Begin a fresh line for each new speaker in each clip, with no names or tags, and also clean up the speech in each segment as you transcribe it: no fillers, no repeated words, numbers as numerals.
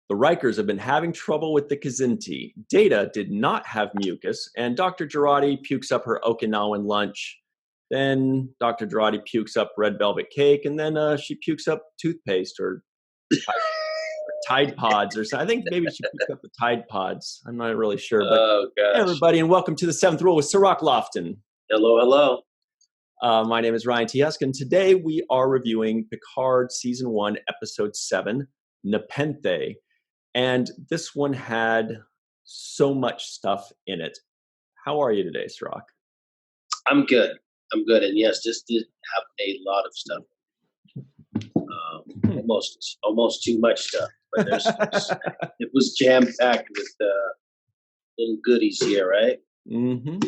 The Rikers have been having trouble with the Kazinti. Data did not have mucus, and Dr. Girardi pukes up her Okinawan lunch. Then Dr. Girardi pukes up red velvet cake, and then she pukes up toothpaste or Tide Pods or something. I think maybe she pukes up the Tide Pods. I'm not really sure. But
Oh, gosh.
hey, everybody, and welcome to the Seventh Rule with Sir Rock Lofton.
Hello, hello.
My name is Ryan T. Husk, and today we are reviewing Picard Season 1, Episode 7, Nepenthe. And this one had so much stuff in it. How are you today, Sir Rock?
I'm good. And yes, this did have a lot of stuff. Almost too much stuff. But it was jam-packed with little goodies here, right?
Mm-hmm.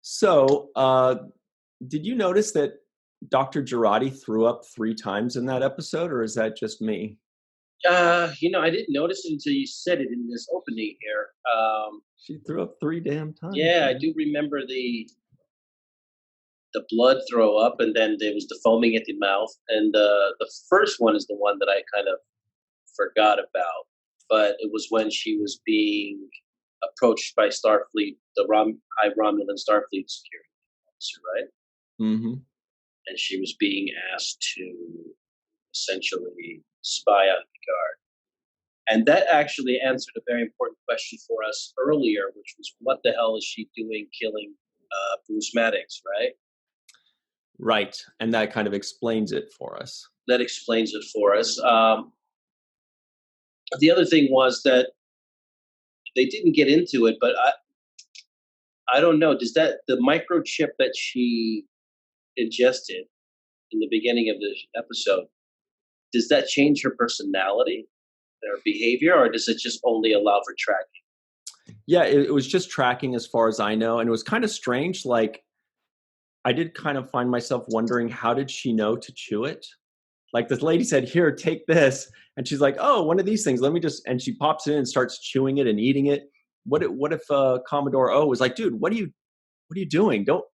So, did you notice that Dr. Girardi threw up 3 times in that episode, or is that just me?
I didn't notice it until you said it in this opening here.
She threw up 3 damn times.
Yeah,
man.
I do remember the blood throw up, and then there was the foaming at the mouth. And the first one is the one that I kind of forgot about. But it was when she was being approached by Starfleet, the High Romulan Starfleet security officer, right?
Mm-hmm.
And she was being asked to essentially spy on Picard. And that actually answered a very important question for us earlier, which was, what the hell is she doing killing Bruce Maddox, right?
Right, and that kind of explains it for us.
That explains it for us. The other thing was that they didn't get into it, but I don't know. Does the microchip that she ingested in the beginning of the episode, does that change her personality, her behavior, or does it just only allow for tracking?
Yeah, it was just tracking as far as I know, and it was kind of strange. Like, I did kind of find myself wondering, how did she know to chew it? Like, this lady said, "Here, take this," and she's like, "Oh, one of these things. Let me just," and she pops it in and starts chewing it and eating it. What if Commodore O was like, "Dude, what are you doing? Don't."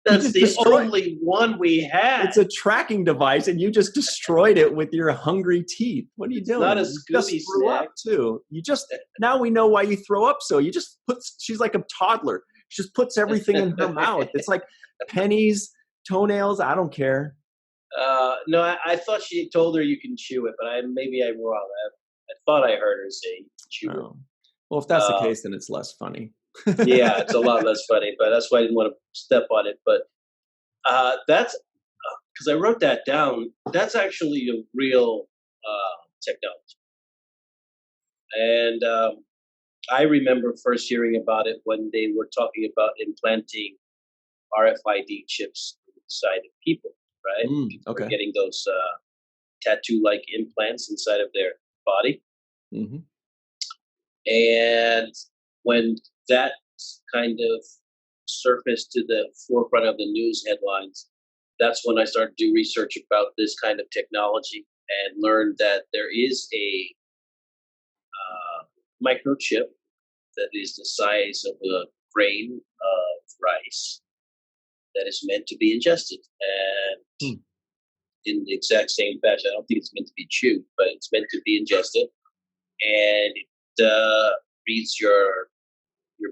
That's the only one we had.
It's a tracking device, and you just destroyed it with your hungry teeth. What are you doing?
Not a
You just
Scooby
threw
snack.
up too. Now we know why you throw up. So you just she's like a toddler. She just puts everything in her mouth. It's like pennies, toenails. I don't care.
No, I thought she told her you can chew it, but maybe I'm wrong. I thought I heard her say chew it.
Well, if that's the case, then it's less funny.
Yeah, it's a lot less funny, but that's why I didn't want to step on it. But that's because I wrote that down. That's actually a real technology. And I remember first hearing about it when they were talking about implanting RFID chips inside of people, right?
Okay.
We're getting those tattoo-like implants inside of their body.
Mm-hmm.
And when that kind of surfaced to the forefront of the news headlines, that's when I started to do research about this kind of technology and learned that there is a microchip that is the size of a grain of rice that is meant to be ingested. And in the exact same fashion, I don't think it's meant to be chewed, but it's meant to be ingested. And it reads your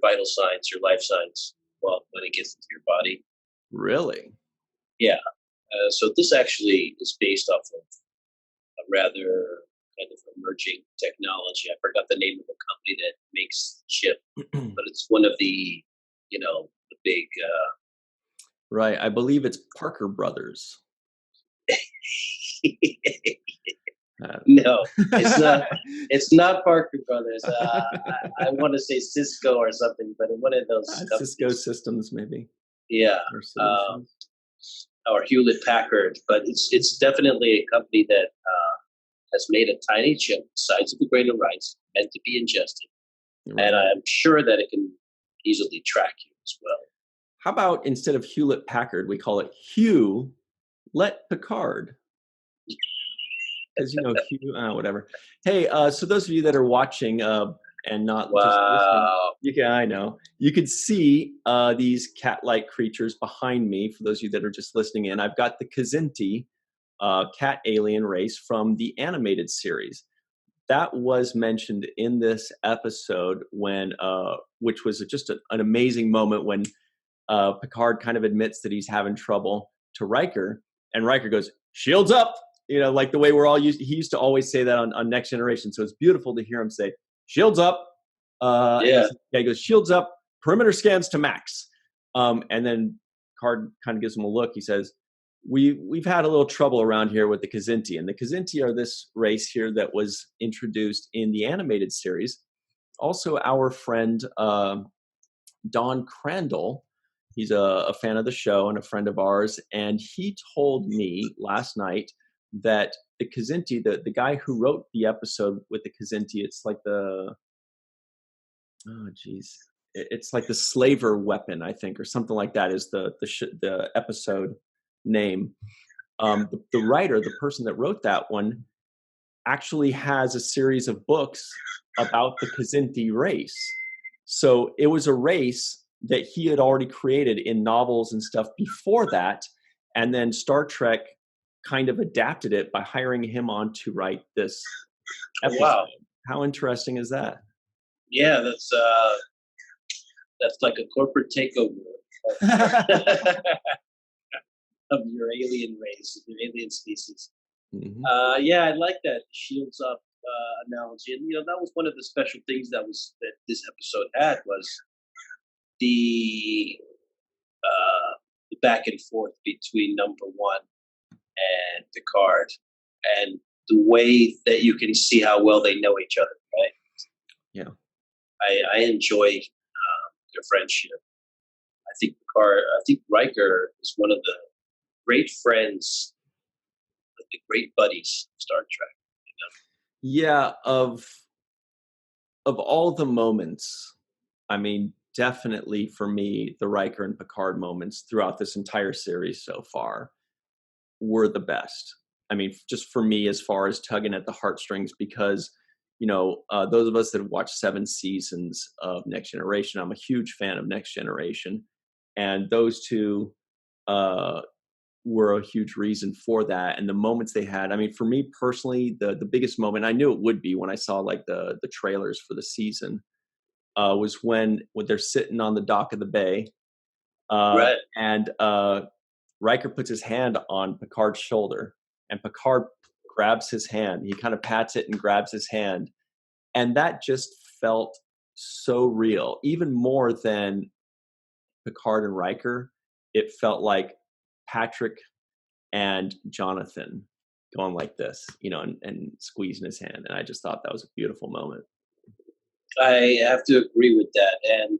vital signs, your life signs, well, when it gets into your body.
Really?
Yeah. So this actually is based off of a rather kind of emerging technology. I forgot the name of the company that makes the chip, but it's one of the big.
Right. I believe it's Parker Brothers.
No, it's not. It's not Parker Brothers. I want to say Cisco or something, but one of those
Cisco Systems, maybe.
Yeah, or Hewlett Packard, but it's definitely a company that has made a tiny chip the size of a grain of rice meant to be ingested, right. And I'm sure that it can easily track you as well.
How about instead of Hewlett Packard, we call it Hugh-let Picard? Because whatever. Hey, so those of you that are watching and not just listening, yeah, I know. You could see these cat-like creatures behind me. For those of you that are just listening in, I've got the Kazinti cat alien race from the animated series. That was mentioned in this episode when, which was just an amazing moment when Picard kind of admits that he's having trouble to Riker, and Riker goes, "Shields up!" Like the way we're all used. He used to always say that on Next Generation, so it's beautiful to hear him say, "Shields up!"
Yeah.
And he goes, "Shields up! Perimeter scans to max." And then Picard kind of gives him a look. He says, We've had a little trouble around here with the Kzinti, and the Kzinti are this race here that was introduced in the animated series. Also, our friend Don Crandall, he's a fan of the show and a friend of ours, and he told me last night that the Kzinti, the guy who wrote the episode with the Kzinti, it's like it's like the slaver weapon, I think, or something like that is the episode name. The writer, the person that wrote that one, actually has a series of books about the Kzinti race. So it was a race that he had already created in novels and stuff before that, and then Star Trek kind of adapted it by hiring him on to write this episode.
Wow.
How interesting is that?
Yeah, that's like a corporate takeover of your alien race, your alien species.
Mm-hmm.
Yeah, I like that shields up analogy, and that was one of the special things that this episode had was the back and forth between number one and Picard, and the way that you can see how well they know each other, right?
Yeah,
I enjoy their friendship. I think Riker is one of the great friends, like the great buddies of Star Trek.
Yeah, of all the moments, I mean, definitely for me, the Riker and Picard moments throughout this entire series so far were the best. I mean, just for me, as far as tugging at the heartstrings, because those of us that have watched 7 seasons of Next Generation, I'm a huge fan of Next Generation, and those two were a huge reason for that. And the moments they had, I mean, for me personally, the biggest moment, I knew it would be when I saw like the trailers for the season, was when they're sitting on the dock of the bay,
Right.
and Riker puts his hand on Picard's shoulder, and Picard grabs his hand. He kind of pats it and grabs his hand, and that just felt so real, even more than Picard and Riker. It felt like Patrick and Jonathan going like this, and squeezing his hand. And I just thought that was a beautiful moment.
I have to agree with that. And,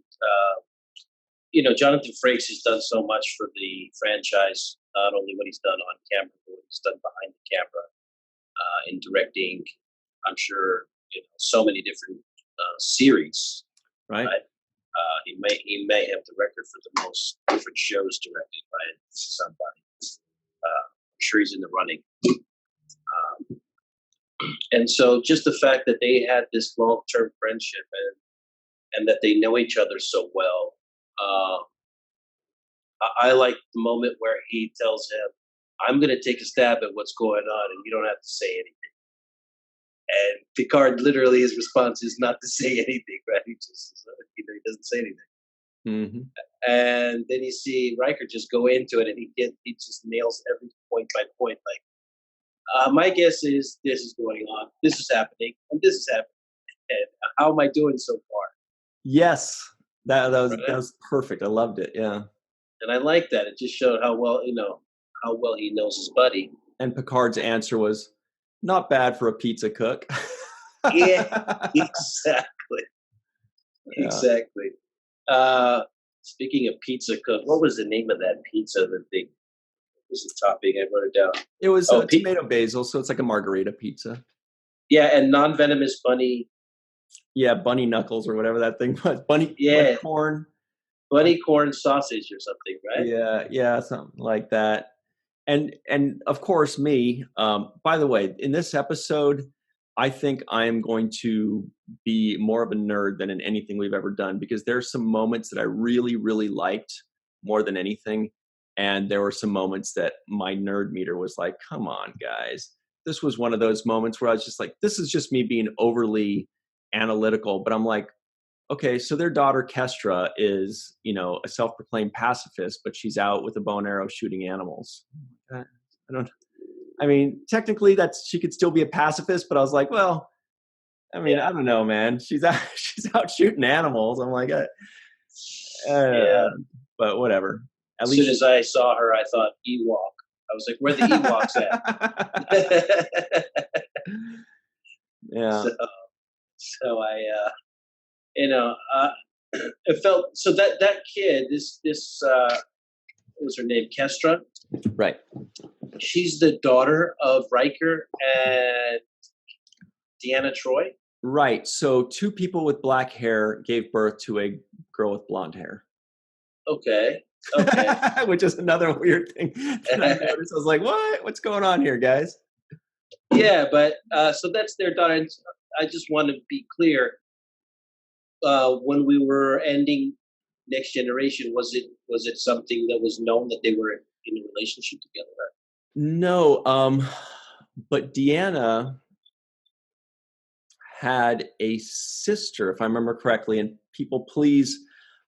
Jonathan Frakes has done so much for the franchise, not only what he's done on camera, but what he's done behind the camera, in directing, I'm sure, so many different series.
Right.
He may have the record for the most different shows directed by somebody. I'm sure he's in the running. And so just the fact that they had this long-term friendship and that they know each other so well, I like the moment where he tells him, "I'm going to take a stab at what's going on, and you don't have to say anything." And Picard, literally, his response is not to say anything, right? He just, he doesn't say anything.
Mm-hmm.
And then you see Riker just go into it, and he just nails every point by point. Like, my guess is this is going on, this is happening, and this is happening. And how am I doing so far?
Yes, that was perfect. I loved it. Yeah.
And I like that. It just showed how well he knows his buddy.
And Picard's answer was, "Not bad for a pizza cook."
Yeah, exactly. Yeah. Exactly. Speaking of pizza cook, what was the name of that pizza that they was the topping? I wrote it down.
It was tomato basil, so it's like a margarita pizza.
Yeah, and non-venomous bunny.
Yeah, bunny knuckles or whatever that thing was. Bunny corn.
Bunny corn sausage or something, right?
Yeah, something like that. And of course me. By the way, in this episode, I think I am going to be more of a nerd than in anything we've ever done, because there's some moments that I really, really liked more than anything. And there were some moments that my nerd meter was like, come on, guys. This was one of those moments where I was just like, this is just me being overly analytical. But I'm like, okay, so their daughter Kestra is, a self-proclaimed pacifist, but she's out with a bow and arrow shooting animals. I mean, technically she could still be a pacifist, but I was like, well, I mean, I don't know, man. She's out shooting animals. I'm like, but whatever.
As soon as I saw her, I thought Ewok. I was like, where are the Ewoks at?
Yeah.
So I, it felt so that kid, this what was her name, Kestra?
Right.
She's the daughter of Riker and Deanna Troi.
Right. So 2 people with black hair gave birth to a girl with blonde hair.
Okay.
Which is another weird thing that I noticed. I was like, what? What's going on here, guys?
Yeah, but so that's their daughter. And I just want to be clear. When we were ending Next Generation, was it something that was known that they were in a relationship together?
No, but Deanna had a sister, if I remember correctly, and people, please,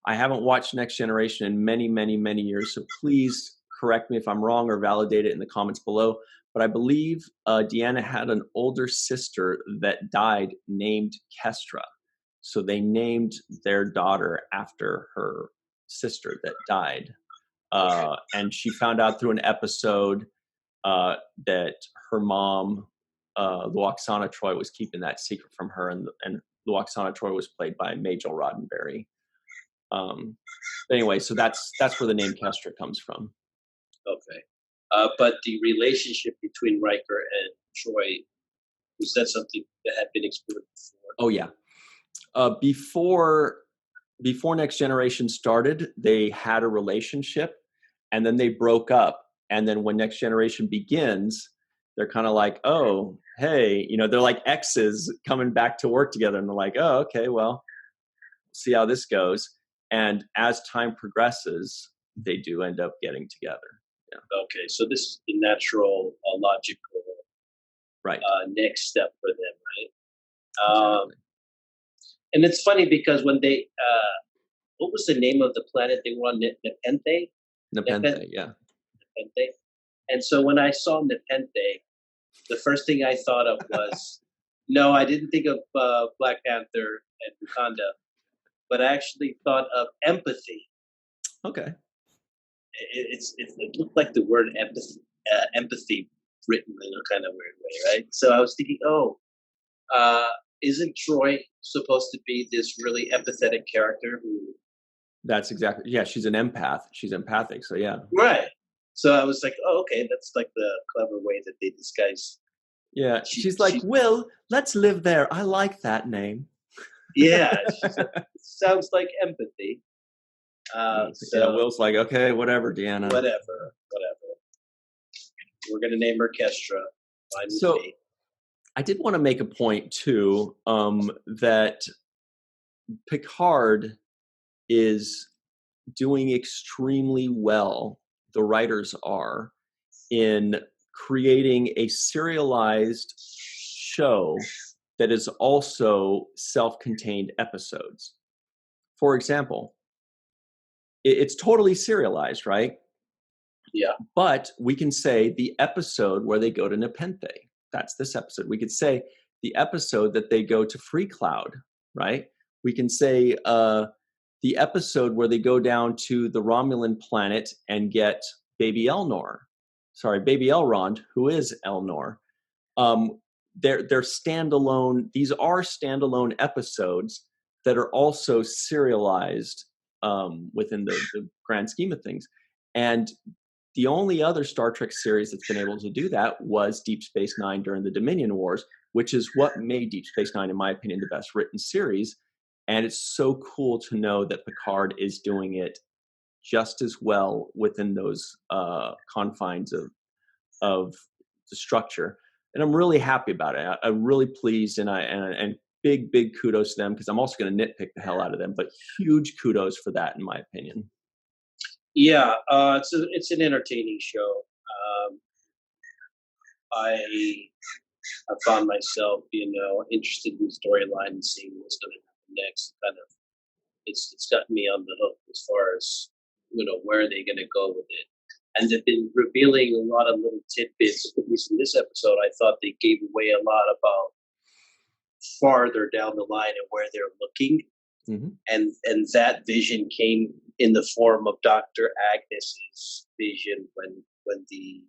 I haven't watched Next Generation in many, many, many years, so please correct me if I'm wrong or validate it in the comments below. But I believe Deanna had an older sister that died named Kestra. So they named their daughter after her sister that died. And she found out through an episode that her mom, Luoxana Troi, was keeping that secret from her, and Luoxana Troi was played by Majel Roddenberry. Anyway, so that's where the name Kestra comes from.
Okay. But the relationship between Riker and Troi, was that something that had been explored before?
Oh, yeah. Before Next Generation started, they had a relationship, and then they broke up. And then when Next Generation begins, they're kind of like, oh, hey, they're like exes coming back to work together. And they're like, oh, okay, well, see how this goes. And as time progresses, they do end up getting together. Yeah.
Okay, so this is the natural, logical next step for them, right?
Exactly.
And it's funny because when they, what was the name of the planet they were on? Nepenthe?
Nepenthe, yeah.
Nepenthe. And so when I saw Nepenthe, the first thing I thought of was, no, I didn't think of Black Panther and Wakanda, but I actually thought of empathy.
Okay.
It looked like the word empathy written in a kind of weird way, right? So I was thinking, isn't Troi supposed to be this really empathetic character who?
That's exactly, yeah, she's an empath. She's empathic, so yeah.
Right. So I was like, oh, okay, that's like the clever way that they disguise.
Yeah, she's like, Will, let's live there. I like that name.
Yeah, sounds like empathy.
So Will's like, okay, whatever, Deanna.
Whatever. We're going to name her Kestra.
So I did want to make a point, too, that Picard is doing extremely well, the writers are, in creating a serialized show that is also self-contained episodes. For example, it's totally serialized, right?
Yeah.
But we can say the episode where they go to Nepenthe. That's this episode. We could say the episode that they go to Free Cloud, right? We can say the episode where they go down to the Romulan planet and get Baby Elrond, who is Elnor. They're standalone. These are standalone episodes that are also serialized within the grand scheme of things. And the only other Star Trek series that's been able to do that was Deep Space Nine during the Dominion Wars, which is what made Deep Space Nine, in my opinion, the best written series. And it's so cool to know that Picard is doing it just as well within those confines of the structure. And I'm really happy about it. I'm really pleased, and big kudos to them, because I'm also going to nitpick the hell out of them. But huge kudos for that, in my opinion.
Yeah, it's an entertaining show. I I found myself, interested in the storyline and seeing what's going to happen next. Kind of, it's gotten me on the hook as far as where are they going to go with it. And they've been revealing a lot of little tidbits. At least in this episode, I thought they gave away a lot about farther down the line and where they're looking.
Mm-hmm.
And that vision came in the form of Dr. Agnes's vision when the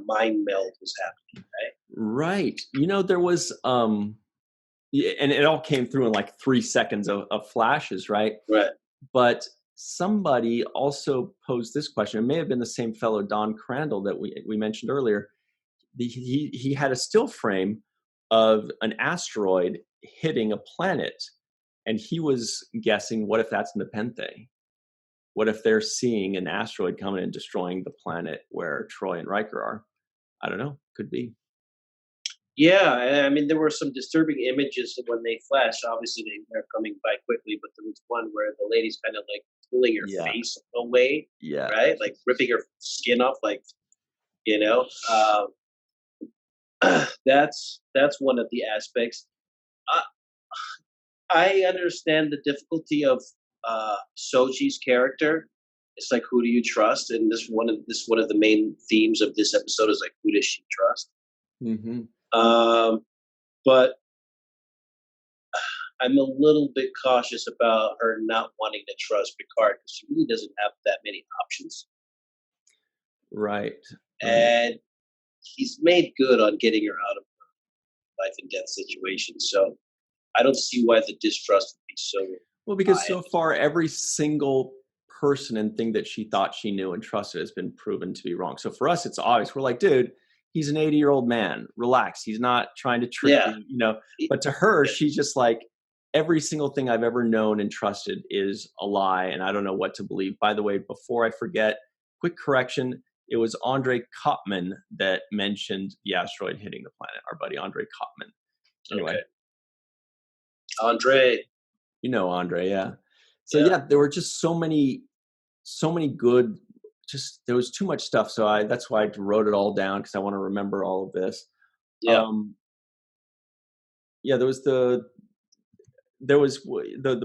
mind meld was happening, right?
Right. There was and it all came through in like 3 seconds of flashes, right?
Right.
But somebody also posed this question. It may have been the same fellow, Don Crandall, that we mentioned earlier. He had a still frame of an asteroid hitting a planet, and he was guessing, what if that's Nepenthe? What if they're seeing an asteroid coming and destroying the planet where Troy and Riker are? I don't know. Could be.
Yeah, I mean, there were some disturbing images when they flashed. Obviously, they're coming by quickly, but there was one where the lady's kind of like pulling her face away,
Yeah.
right? Like ripping her skin off, like, that's one of the aspects. I understand the difficulty of Soji's character. It's like, who do you trust? And one of the main themes of this episode is like, who does she trust?
Mm-hmm.
But I'm a little bit cautious about her not wanting to trust Picard because she really doesn't have that many options.
Right.
And he's made good on getting her out of her life and death situation. So I don't see why the distrust would be so.
Well, because so far, every single person and thing that she thought she knew and trusted has been proven to be wrong. So for us, it's obvious. We're like, dude, he's an 80-year-old man. Relax. He's not trying to trick you, But to her, she's just like, every single thing I've ever known and trusted is a lie, and I don't know what to believe. By the way, before I forget, quick correction. It was Andre Koppman that mentioned the asteroid hitting the planet, our buddy Andre Koppman. Anyway.
Okay. Andre.
Andre, yeah. So yeah, there were just so many good, there was too much stuff. So that's why I wrote it all down, because I want to remember all of this.
Yeah.
There was the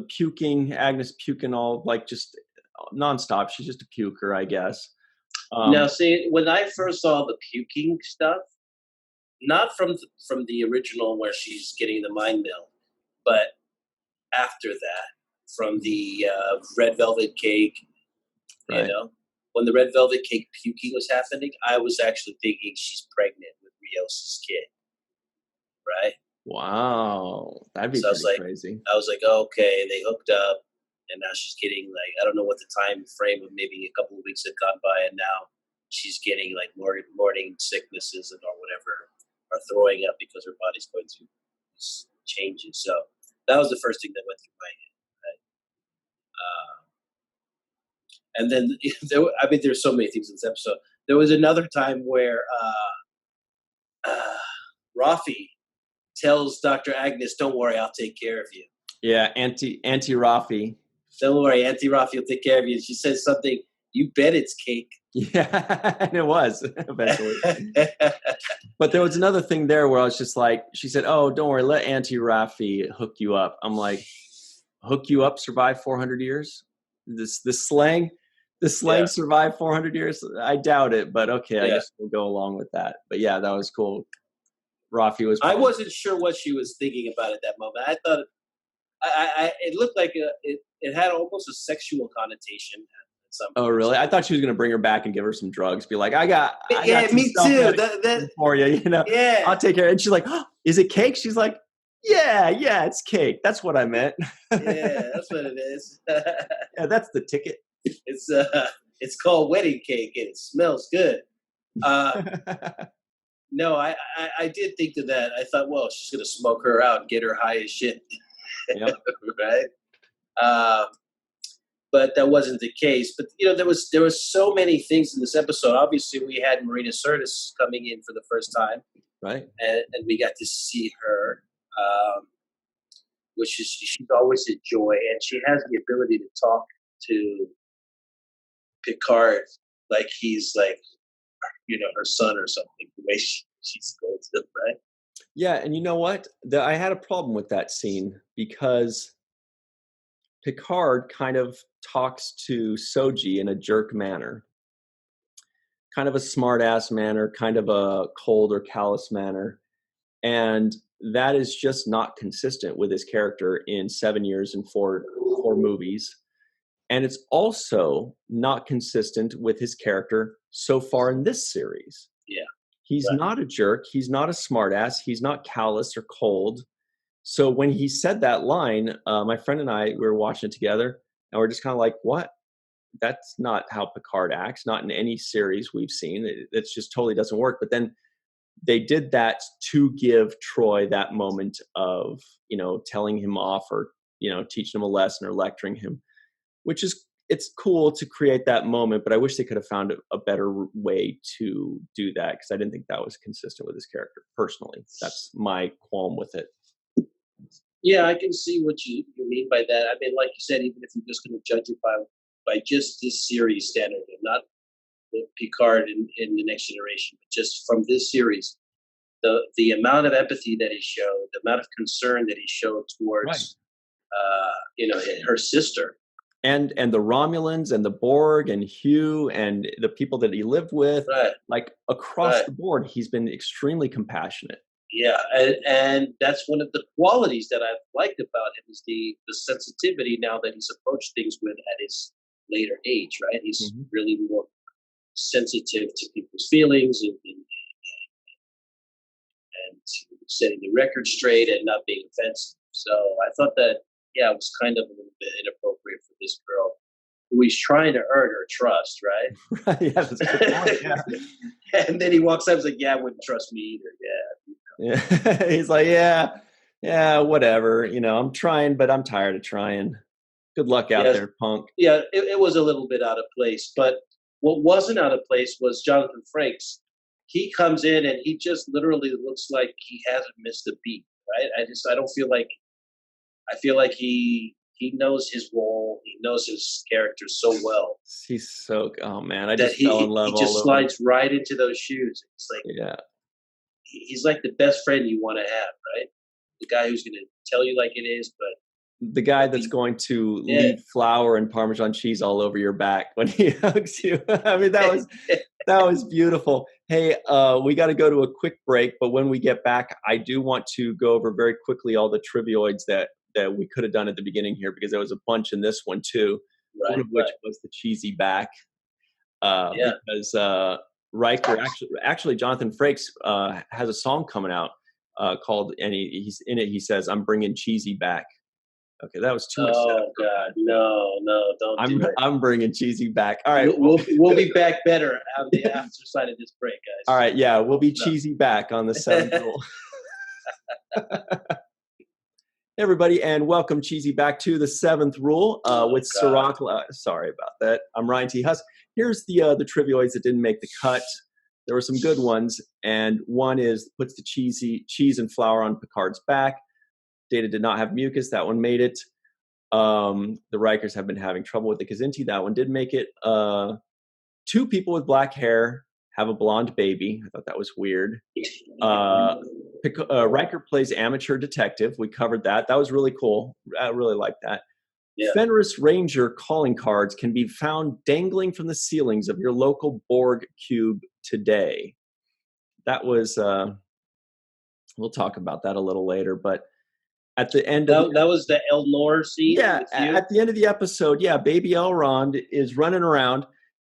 puking, Agnes puking all, like, just nonstop. She's just a puker, I guess.
Now, see, when I first saw the puking stuff, not from the original where she's getting the mind meld, but after that, from the red velvet cake,
right.
When the red velvet cake puking was happening, I was actually thinking she's pregnant with Rios' kid, right?
Wow, that'd be pretty crazy.
I was like, okay, they hooked up, and now she's getting, like, I don't know what the time frame of, maybe a couple of weeks had gone by, and now she's getting like morning sicknesses and or whatever, or throwing up because her body's going through changes. So that was the first thing that went through my head. Right? And then there's so many things in this episode. There was another time where Rafi tells Dr. Agnes, "Don't worry, I'll take care of you."
Yeah, Auntie Rafi.
Don't worry, Auntie Rafi will take care of you. And she says something, "You bet it's cake."
Yeah, and it was eventually. But there was another thing there where I was just like, she said, "Oh, don't worry, let Auntie Rafi hook you up." I'm like, hook you up, survive 400 years? This slang survive 400 years? I doubt it, but okay, I guess we'll go along with that. But yeah, that was cool. Rafi was.
I wasn't sure what she was thinking about at that moment. I thought it looked like it had almost a sexual connotation at some point.
Oh, really? I thought she was going to bring her back and give her some drugs. Be like, I got
me too. That
for you.
Yeah,
I'll take care. And she's like, oh, is it cake? She's like, yeah, it's cake. That's what I meant.
Yeah, that's what it is.
Yeah, that's the ticket.
It's called wedding cake and it smells good. No, I did think of that. I thought, well, she's gonna smoke her out and get her high as shit. Yep. Right? But that wasn't the case. But there was so many things in this episode. Obviously, we had Marina Sirtis coming in for the first time,
right?
And we got to see her, which is, she's always a joy, and she has the ability to talk to Picard like he's like, her son or something, the way she scolds him, right?
Yeah, and you know what? I had a problem with that scene because Picard kind of talks to Soji in a jerk manner, kind of a smart-ass manner, kind of a cold or callous manner. And that is just not consistent with his character in 7 years and four movies. And it's also not consistent with his character so far in this series.
Yeah.
He's not a jerk. He's not a smartass. He's not callous or cold. So when he said that line, my friend and I, we were watching it together, and we're just kind of like, what? That's not how Picard acts, not in any series we've seen. It just totally doesn't work. But then they did that to give Troy that moment of, telling him off or, teaching him a lesson or lecturing him, which is, it's cool to create that moment, but I wish they could have found a better way to do that because I didn't think that was consistent with his character personally. That's my qualm with it.
Yeah, I can see what you mean by that. I mean, like you said, even if you're just going to judge it by just this series standard and not the Picard in the Next Generation, but just from this series, the amount of empathy that he showed, the amount of concern that he showed towards, her sister.
And the Romulans and the Borg and Hugh and the people that he lived with, like across the board, he's been extremely compassionate.
Yeah, and that's one of the qualities that I've liked about him is the sensitivity now that he's approached things with at his later age, right? He's really more sensitive to people's feelings and setting the record straight and not being offensive. So I thought that, it was kind of a little bit inappropriate for this girl who he's trying to earn her trust, right?
Yeah, that's a good point, yeah.
And then he walks up and is like, I wouldn't trust me either.
Yeah. He's like, yeah, whatever. I'm trying, but I'm tired of trying. Good luck out there, punk.
Yeah, it was a little bit out of place. But what wasn't out of place was Jonathan Frakes. He comes in and he just literally looks like he hasn't missed a beat, right? I feel like he knows his role. He knows his character so well.
He's so, oh man, I just fell in love.
He just slides right into those shoes. It's like, he's like the best friend you want to have, right? The guy who's going to tell you like it is, but
the guy that's going to leave flour and Parmesan cheese all over your back when he hugs you. I mean, that was beautiful. Hey, we got to go to a quick break, but when we get back, I do want to go over very quickly all the trivioids that we could have done at the beginning here, because there was a bunch in this one too. One of which was the cheesy back. Because Riker, actually Jonathan Frakes has a song coming out called, and he's in it, he says, "I'm bringing cheesy back." Okay, that was too much.
Oh God, no, don't do it.
I'm bringing cheesy back. All right,
we'll be back better on the after side of this break, guys.
All right, yeah, we'll be cheesy back on the 7th rule. Hey everybody, and welcome cheesy back to the 7th rule with Sirach. Sorry about that. I'm Ryan T. Husk. Here's the trivioids that didn't make the cut. There were some good ones, and one is puts the cheese and flour on Picard's back. Data did not have mucus. That one made it. The Rikers have been having trouble with the COS NT. That one did make it. 2 people with black hair have a blonde baby. I thought that was weird. Riker plays amateur detective. We covered that. That was really cool. I really like that. Yeah. Fenris Ranger calling cards can be found dangling from the ceilings of your local Borg cube today. That was, we'll talk about that a little later, but at the end of
that was the Elnor scene.
Yeah, at the end of the episode, baby Elrond is running around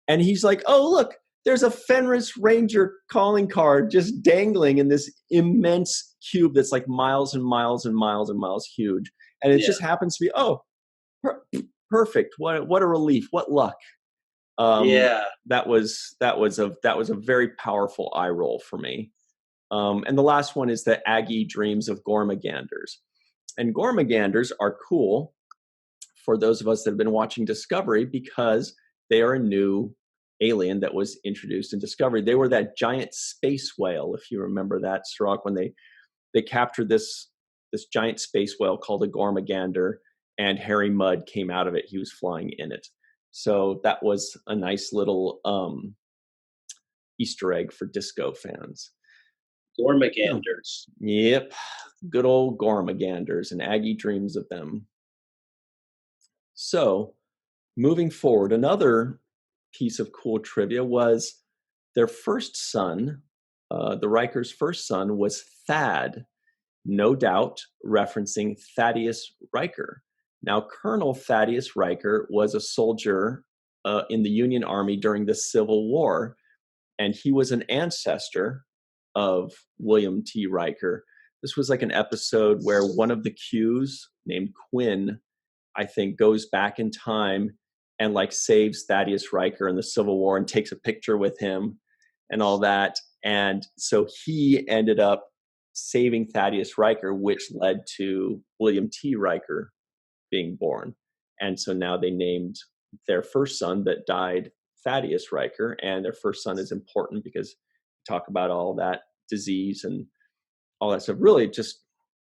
and he's like, oh, look, there's a Fenris Ranger calling card just dangling in this immense cube that's like miles and miles and miles and miles huge. And it just happens to be, perfect. What a relief. What luck. That was a very powerful eye roll for me. And the last one is the Aggie dreams of Gormaganders. And Gormaganders are cool for those of us that have been watching Discovery because they are a new alien that was introduced in Discovery. They were that giant space whale, if you remember that, Sirach, when they captured this giant space whale called a Gormagander, and Harry Mudd came out of it. He was flying in it. So that was a nice little Easter egg for disco fans.
Gormaganders.
Yep. Good old Gormaganders, and Aggie dreams of them. So moving forward, another piece of cool trivia was their first son, the Riker's first son, was Thad, no doubt referencing Thaddeus Riker. Now, Colonel Thaddeus Riker was a soldier in the Union Army during the Civil War, and he was an ancestor of William T. Riker. This was like an episode where one of the Qs, named Quinn, I think, goes back in time and like saves Thaddeus Riker in the Civil War and takes a picture with him and all that. And so he ended up saving Thaddeus Riker, which led to William T. Riker being born. And so now they named their first son that died Thaddeus Riker, and their first son is important because we talk about all that disease and all that stuff. Really just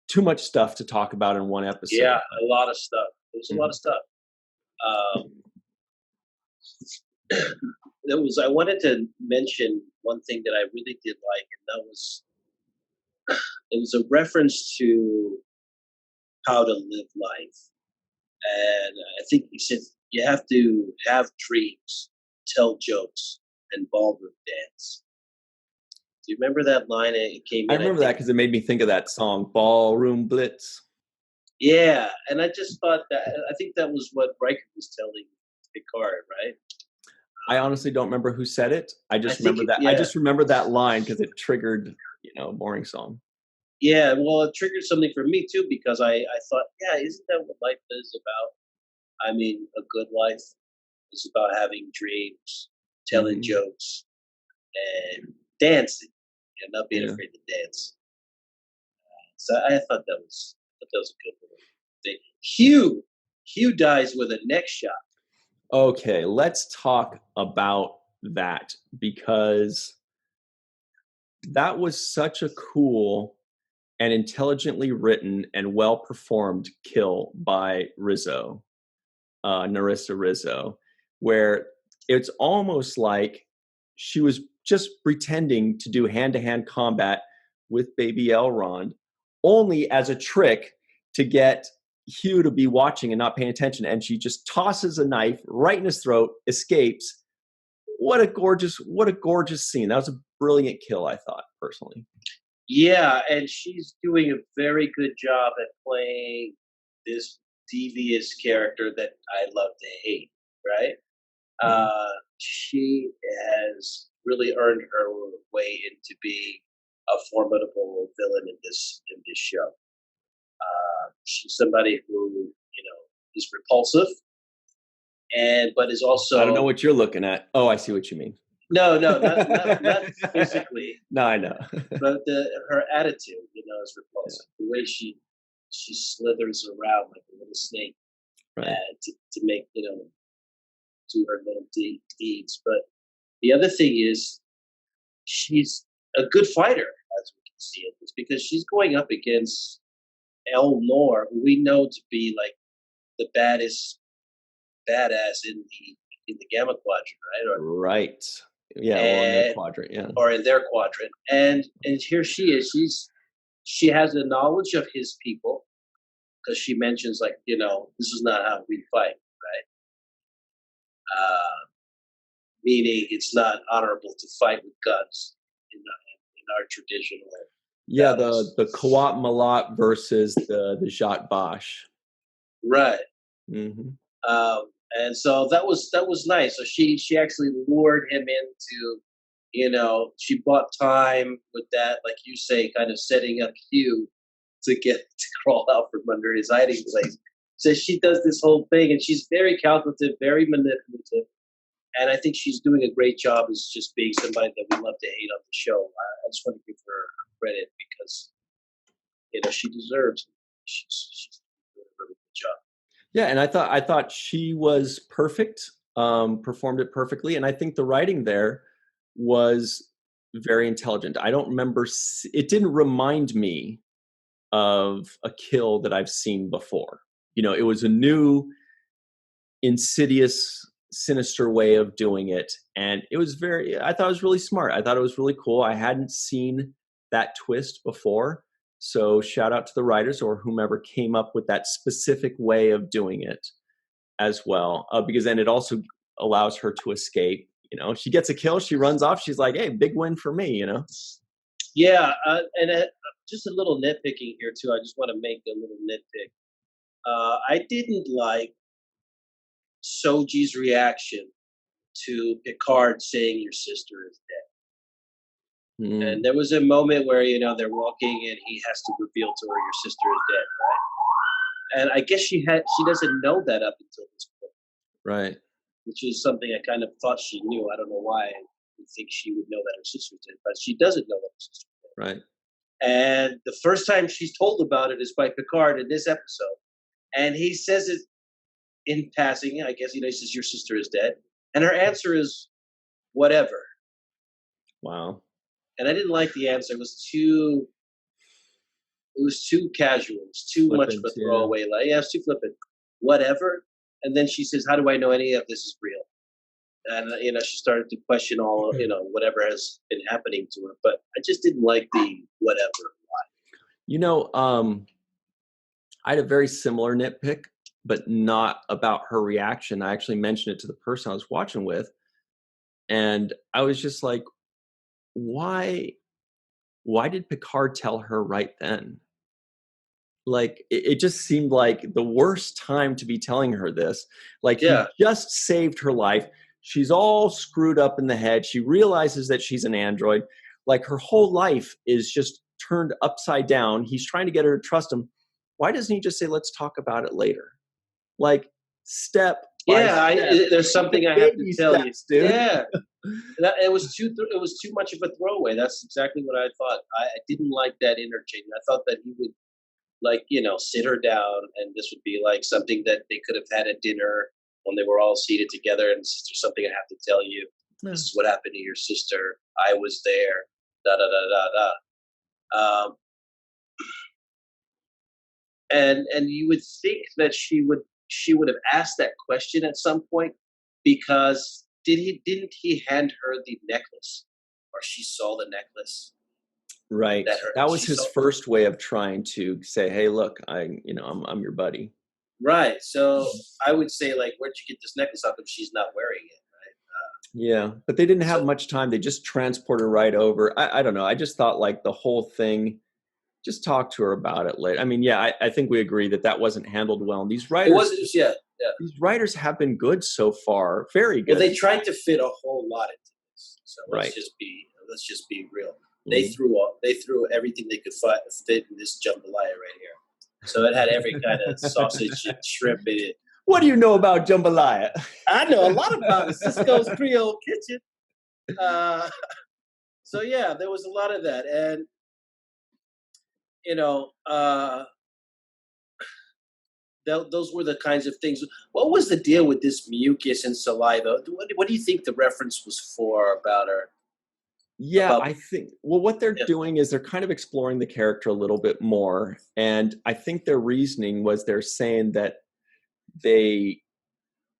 too much stuff to talk about in one episode.
Yeah, a lot of stuff. There's a lot of stuff. I wanted to mention one thing that I really did like, and that was, it was a reference to how to live life. And I think he said, you have to have dreams, tell jokes, and ballroom dance. Do you remember that line? It came in.
I remember that because it made me think of that song, Ballroom Blitz.
Yeah, and I just thought that, I think that was what Riker was telling Picard, right?
I honestly don't remember who said it. I just remember that. Yeah. I just remember that line because it triggered, a boring song.
Yeah, well, it triggered something for me too, because I thought, yeah, isn't that what life is about? I mean, a good life is about having dreams, telling jokes, and dancing, and not being afraid to dance. So I thought that was a good thing. Hugh dies with a neck shot.
Okay, let's talk about that, because that was such a cool and intelligently written and well performed kill by Rizzo, Narissa Rizzo, where it's almost like she was just pretending to do hand-to-hand combat with baby Elrond, only as a trick to get Hugh to be watching and not paying attention. And she just tosses a knife right in his throat, escapes. What a gorgeous scene. That was a brilliant kill, I thought, personally.
Yeah, and she's doing a very good job at playing this devious character that I love to hate, right? She has really earned her way into being a formidable villain in this show. She's somebody who, is repulsive, but is also...
I don't know what you're looking at. Oh, I see what you mean.
No, not physically.
No, I know.
But her attitude, is repulsive. Yeah. The way she slithers around like a little snake, right, to make, do her little deeds. But the other thing is, she's a good fighter, as we can see it. It's because she's going up against Elnor, who we know to be like the baddest badass in the Gamma Quadrant, right?
Right. Yeah, or in their quadrant, yeah.
Or in their quadrant. And here she is. She has a knowledge of his people, because she mentions, like, this is not how we fight, right? Meaning it's not honorable to fight with guns in our traditional...
Yeah, the Kawat Malat versus the Jat Bash.
Right.
Mm-hmm.
And so that was nice. So she actually lured him into, she bought time with that, like you say, kind of setting up Hugh to crawl out from under his hiding place. So she does this whole thing, and she's very calculative, very manipulative. And I think she's doing a great job as just being somebody that we love to hate on the show. I just want to give her credit because, she deserves it. She's doing a really good job.
Yeah, and I thought she was perfect, performed it perfectly, and I think the writing there was very intelligent. I don't remember, it didn't remind me of a kill that I've seen before. It was a new, insidious sinister way of doing it. And it was I thought it was really smart. I thought it was really cool. I hadn't seen that twist before. So shout out to the writers or whomever came up with that specific way of doing it as well. Because then it also allows her to escape. You know, she gets a kill, she runs off. She's like, hey, big win for me, you know?
Yeah. Just a little nitpicking here too. I just want to make a little nitpick. I didn't like Soji's reaction to Picard saying your sister is dead.
Mm.
And there was a moment where, you know, they're walking and he has to reveal to her your sister is dead, right? And I guess she doesn't know that up until this point.
Right.
Which is something I kind of thought she knew. I don't know why I would think she would know that her sister is dead, but she doesn't know that her sister is dead.
Right.
And the first time she's told about it is by Picard in this episode. And he says it in passing. I guess he says, your sister is dead. And her answer is, whatever.
Wow.
And I didn't like the answer. It was too casual. It was too much of a throwaway. Yeah. It was too flippant. Whatever. And then she says, how do I know any of this is real? And, you know, she started to question all, you know, whatever has been happening to her. But I just didn't like the whatever.
You know, I had a very similar nitpick, but not about her reaction. I actually mentioned it to the person I was watching with. And I was just like, why did Picard tell her right then? Like, it just seemed like the worst time to be telling her this. Like, he just saved her life. She's all screwed up in the head. She realizes that she's an android. Like, her whole life is just turned upside down. He's trying to get her to trust him. Why doesn't he just say, let's talk about it later? Like, step by step.
There's something I have to tell you.
Dude.
Yeah. It was too much of a throwaway. That's exactly what I thought. I didn't like that interchange. I thought that he would, like, you know, sit her down, and this would be like something that they could have had at dinner when they were all seated together. And there's something I have to tell you.
Yeah.
This is what happened to your sister. I was there. Da da da da da. And you would think that she would have asked that question at some point, because didn't he hand her the necklace, or she saw the necklace?
Right. That was his first way of trying to say, hey, look, I'm your buddy.
Right. So I would say, like, where'd you get this necklace off if she's not wearing it? Right.
Yeah. But they didn't have much time. They just transport her right over. I don't know. I just thought, like, the whole thing, just talk to her about it later. I mean, yeah, I think we agree that wasn't handled well. And these writers, these writers have been good so far. Very good.
Well, they tried to fit a whole lot into this. So let's just be real. They threw everything they could fit in this jambalaya right here. So it had every kind of sausage and shrimp in it.
What do you know about jambalaya?
I know a lot about it. Cisco's Creole Kitchen. So yeah, there was a lot of that, and you know, those were the kinds of things. What was the deal with this mucus and saliva? What do you think the reference was for about her?
Yeah, I think, well, what they're doing is they're kind of exploring the character a little bit more. And I think their reasoning was they're saying that they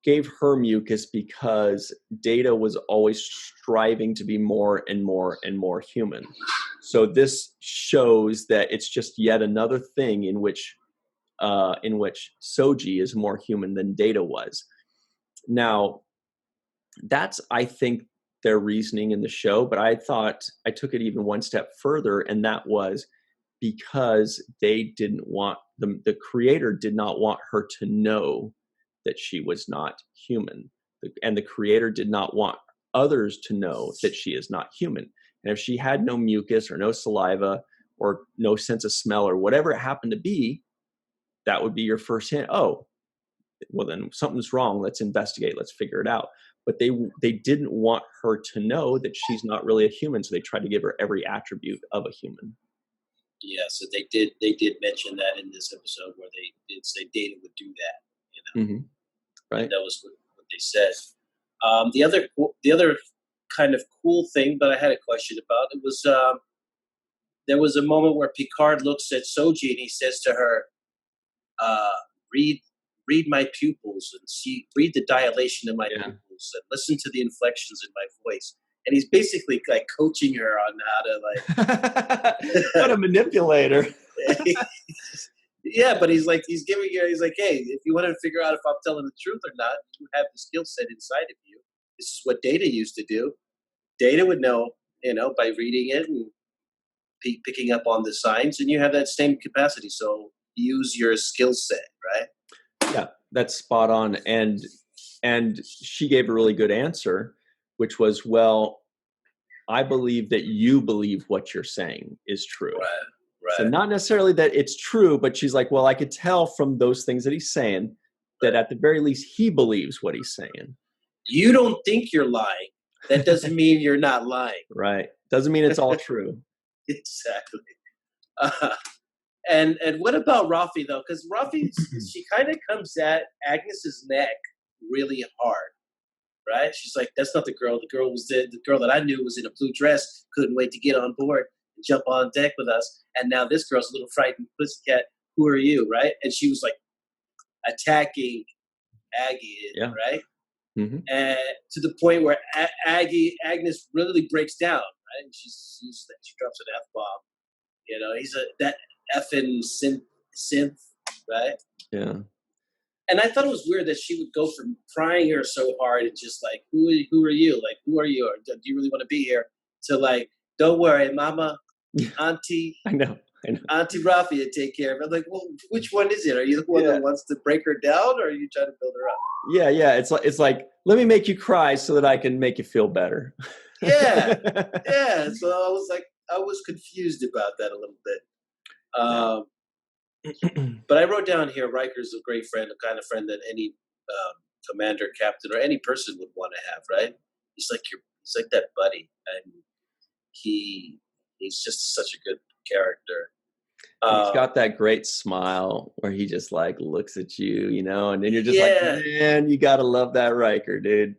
gave her mucus because Data was always striving to be more and more and more human. So this shows that it's just yet another thing in which Soji is more human than Data was. Now, that's, I think, their reasoning in the show, but I thought I took it even one step further, and that was because they didn't want the creator did not want her to know that she was not human, and the creator did not want others to know that she is not human. And if she had no mucus or no saliva or no sense of smell or whatever it happened to be, that would be your first hint. Oh, well, then something's wrong. Let's investigate. Let's figure it out. But they didn't want her to know that she's not really a human, so they tried to give her every attribute of a human.
Yeah, so they did mention that in this episode, where they did say Data would do that. You know,
right?
And that was what they said. The other kind of cool thing that I had a question about, it was there was a moment where Picard looks at Soji and he says to her, "Read read my pupils and read the dilation in my
Yeah.
pupils and listen to the inflections in my voice. And he's basically like coaching her on how to like.
What a manipulator.
Yeah, but he's giving her, he's like, hey, if you want to figure out if I'm telling the truth or not, you have the skill set inside of you. This is what Data used to do. Data would know, by reading it and picking up on the signs, and you have that same capacity. So use your skill set, right?
Yeah, that's spot on. And she gave a really good answer, which was, well, I believe that you believe what you're saying is true.
Right.
So not necessarily that it's true, but she's like, well, I could tell from those things that he's saying that at the very least he believes what he's saying.
You don't think you're lying. That doesn't mean you're not lying.
Right. Doesn't mean it's all true.
Exactly. And what about Rafi though? Because Rafi, she kind of comes at Agnes's neck really hard, right? She's like, "That's not the girl. The girl was the girl that I knew was in a blue dress. Couldn't wait to get on board and jump on deck with us. And now this girl's a little frightened pussycat. Who are you, right?" And she was like attacking Aggie, right?
Mm-hmm.
And to the point where Agnes really breaks down, right? And she drops an F-bomb. He's that effing synth, right?
Yeah.
And I thought it was weird that she would go from prying her so hard and just like, who are you? Like, who are you? Or do you really want to be here? To like, don't worry, Mama, Auntie.
I know.
Auntie Rafi will take care of it. I'm like, well, which one is it? Are you the one that wants to break her down, or are you trying to build her up?
Yeah. It's like, let me make you cry so that I can make you feel better.
Yeah. So I was confused about that a little bit. But I wrote down here, Riker's a great friend, the kind of friend that any commander, captain, or any person would want to have, right? He's like that buddy, and he's just such a good character.
He's got that great smile where he just like looks at you, and then you're just like, man, you gotta love that Riker, dude.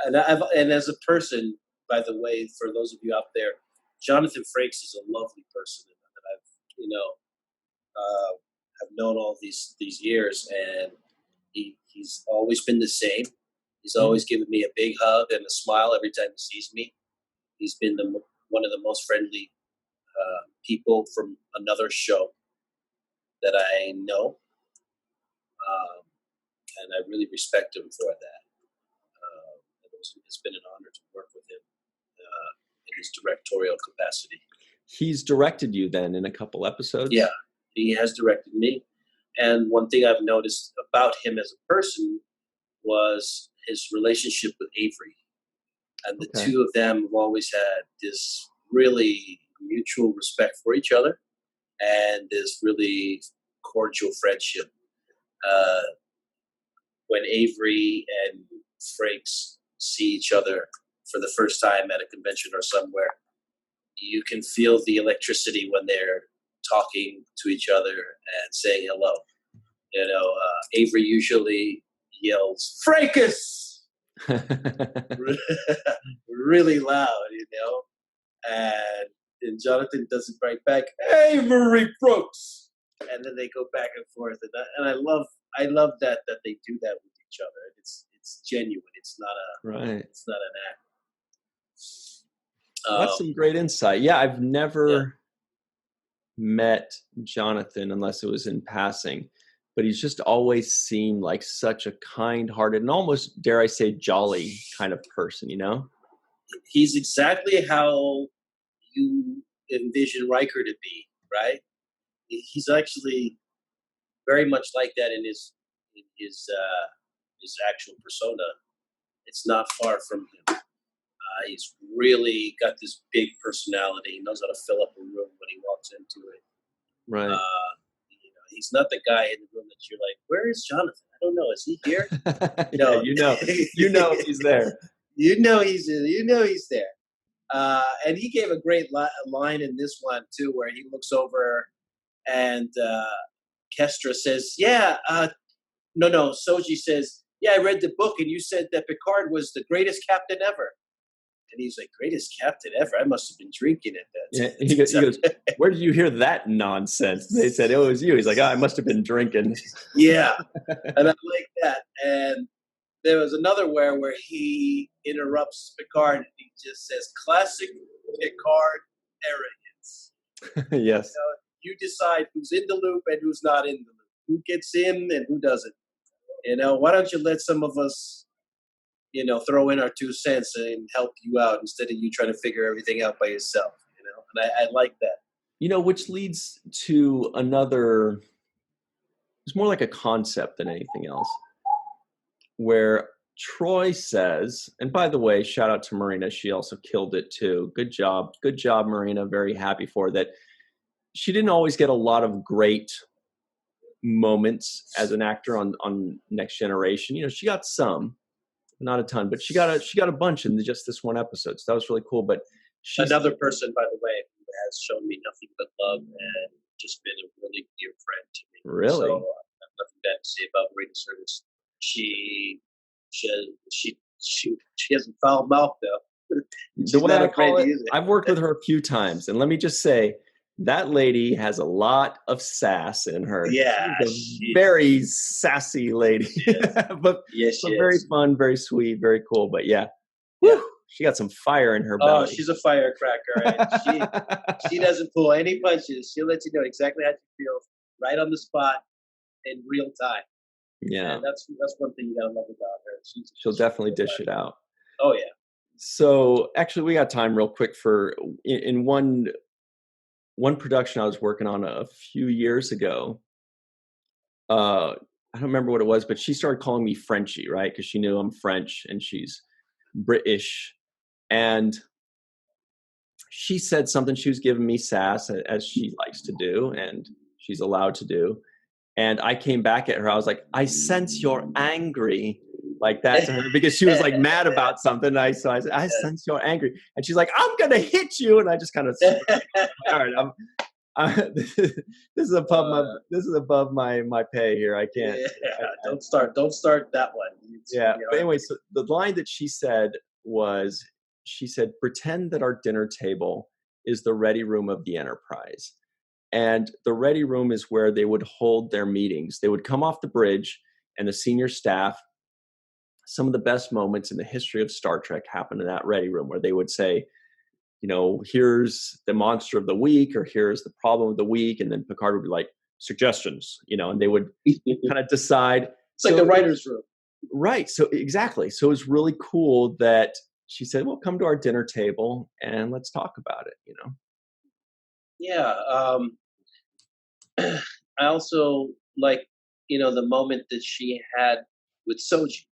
And as a person, by the way, for those of you out there, Jonathan Frakes is a lovely person that I've known all these years, and he's always been the same. He's always given me a big hug and a smile every time he sees me. He's been one of the most friendly people from another show that I know, and I really respect him for that. It's been an honor to work with him in his directorial capacity.
He's directed you then in a couple episodes?
Yeah, he has directed me. And one thing I've noticed about him as a person was his relationship with Avery. And the two of them have always had this really mutual respect for each other and this really cordial friendship. When Avery and Frakes see each other for the first time at a convention or somewhere, you can feel the electricity when they're talking to each other and saying hello. Avery usually yells, "Fracas!" really loud, and Jonathan does it right back, "Avery Brooks!" And then they go back and forth, and I love that they do that with each other. It's genuine. It's not an act.
That's some great insight. Yeah, I've never met Jonathan unless it was in passing, but he's just always seemed like such a kind-hearted and almost, dare I say, jolly kind of person, He's
exactly how you envision Riker to be, right? He's actually very much like that in his actual persona. It's not far from him. He's really got this big personality. He knows how to fill up a room when he walks into it.
Right.
He's not the guy in the room that you're like, "Where is Jonathan? I don't know. Is he here?"
No, you know he's there.
You know he's there. And he gave a great line in this one too, where he looks over and Kestra says, Soji says, "Yeah, I read the book, and you said that Picard was the greatest captain ever." And he's like, greatest captain ever. I must have been drinking at that
Yeah,
time.
he goes, where did you hear that nonsense? They said, it was you. He's like, I must have been drinking.
Yeah. And I like that. And there was another where he interrupts Picard and he just says, classic Picard arrogance.
Yes.
You decide who's in the loop and who's not in the loop. Who gets in and who doesn't. Why don't you let some of us, throw in our 2 cents and help you out instead of you trying to figure everything out by yourself, And I like that.
Which leads to another, it's more like a concept than anything else, where Troy says, and by the way, shout out to Marina. She also killed it too. Good job, Marina. Very happy for her. That. She didn't always get a lot of great moments as an actor on Next Generation. She got some, not a ton, but she got a bunch in just this one episode. So that was really cool. But
another person, by the way, who has shown me nothing but love and just been a really dear friend to me.
Really?
So I have nothing bad to say about Marina Service. She hasn't foul mouth though.
The way I call it, I've worked with her a few times, and let me just say, that lady has a lot of sass in her.
Yeah,
she's a very sassy lady, but very fun, very sweet, very cool. But whew, she got some fire in her belly.
Oh, she's a firecracker. Right? she doesn't pull any punches. She'll let you know exactly how she feels, right on the spot, in real time.
Yeah,
and that's one thing you gotta love about her.
She'll definitely dish it out.
Oh yeah.
So actually, we got time real quick for in one production I was working on a few years ago. I don't remember what it was, but she started calling me Frenchie, right? Because she knew I'm French and she's British. And she said something. She was giving me sass, as she likes to do, and she's allowed to do. And I came back at her. I was like, I sense you're angry, like that to her, because she was like mad about something. So I said, I sense you're angry. And she's like, I'm going to hit you. And I just kind of, all right, this is above my pay here. I can't.
Don't start that one.
But anyway, so the line that she said was, pretend that our dinner table is the ready room of the Enterprise. And the ready room is where they would hold their meetings. They would come off the bridge, and the senior staff, some of the best moments in the history of Star Trek happened in that ready room, where they would say, here's the monster of the week, or here's the problem of the week. And then Picard would be like, suggestions, and they would kind of decide.
It's like the writer's room.
Right. So exactly. So it was really cool that she said, well, come to our dinner table and let's talk about it,
Yeah. I also like, the moment that she had with Soji,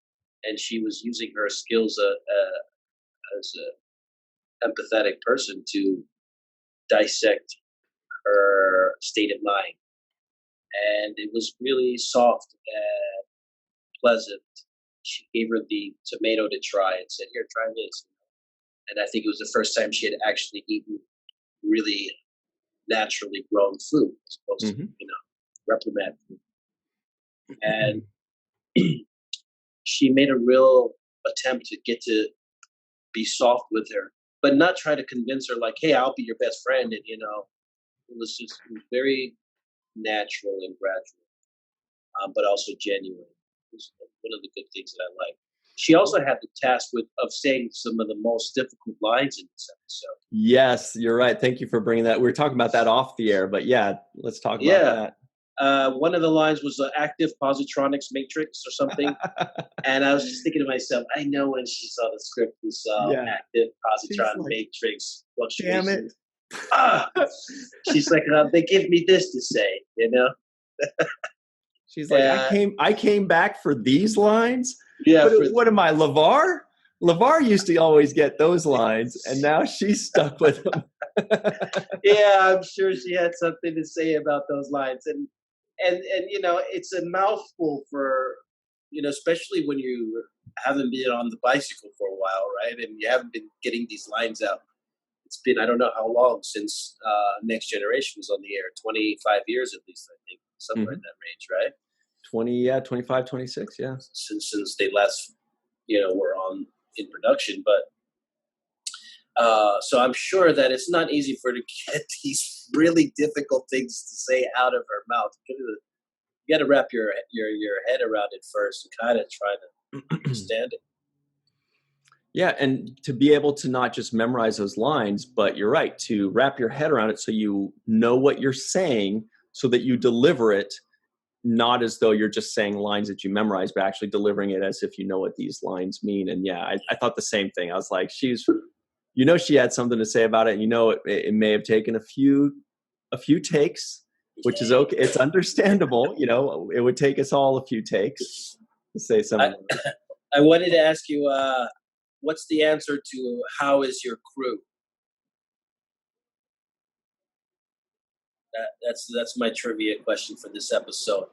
and she was using her skills as a empathetic person to dissect her state of mind. And it was really soft and pleasant. She gave her the tomato to try and said, here, try this. And I think it was the first time she had actually eaten really naturally grown food, as opposed to, reprimand food. And she made a real attempt to get to be soft with her, but not try to convince her like, hey, I'll be your best friend. And, it was very natural and gradual, but also genuine. It was one of the good things that I like. She also had the task of saying some of the most difficult lines in this episode.
Yes, you're right. Thank you for bringing that. We were talking about that off the air, but let's talk about
that. One of the lines was the active positronics matrix or something. And I was just thinking to myself, I know when she saw the script, we saw active positron matrix fluctuation. Damn it. She's like, they give me this to say,
She's like, I came back for these lines.
Yeah.
What am I, LeVar? LeVar used to always get those lines, and now she's stuck with them.
Yeah, I'm sure she had something to say about those lines, and it's a mouthful for especially when you haven't been on the bicycle for a while, right? And you haven't been getting these lines out. It's been I don't know how long since Next Generation was on the air. 25 years at least, I think, somewhere in that range, right?
25, 26, yeah.
Since they last, were on in production. But So I'm sure that it's not easy for her to get these really difficult things to say out of her mouth. You got to wrap your head around it first and kind of try to understand it.
Yeah, and to be able to not just memorize those lines, but you're right, to wrap your head around it so you know what you're saying so that you deliver it not as though you're just saying lines that you memorize, but actually delivering it as if you know what these lines mean. And yeah, I thought the same thing. I was like, she had something to say about it. And it may have taken a few takes, which is okay. It's understandable. It would take us all a few takes to say something.
I wanted to ask you, what's the answer to how is your crew? That's my trivia question for this episode.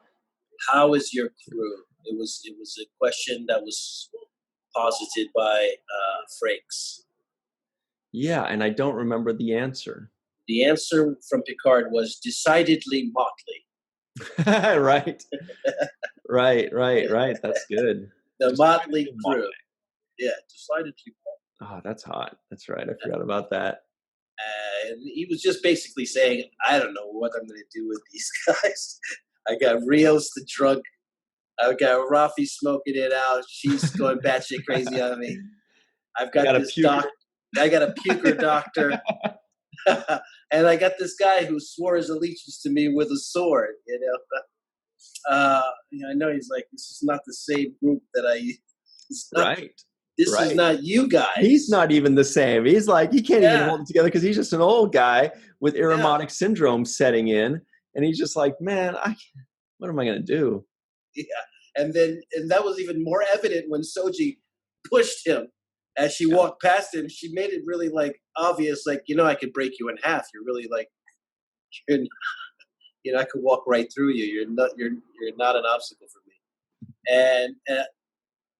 How is your crew? It was a question that was posited by Frakes.
Yeah, and I don't remember the answer.
The answer from Picard was decidedly motley.
Right. Right. That's good.
The motley crew. Yeah, decidedly motley.
Oh, that's hot. That's right. I forgot about that.
And he was just basically saying, I don't know what I'm going to do with these guys. I got Rios the drunk. I got Rafi smoking it out. She's going batshit crazy on me. I've got this doctor. I got a puker doctor. And I got this guy who swore his allegiance to me with a sword, I know he's like, this is not the same group that I use.
Right.
This is not you guys.
He's not even the same. He's like, he can't even hold it together because he's just an old guy with Ironic syndrome setting in. And he's just like, man, what am I going to do?
Yeah. And that was even more evident when Soji pushed him as she walked past him. She made it really like obvious, like, I could break you in half. You're really like, I could walk right through you. You're not an obstacle for me. And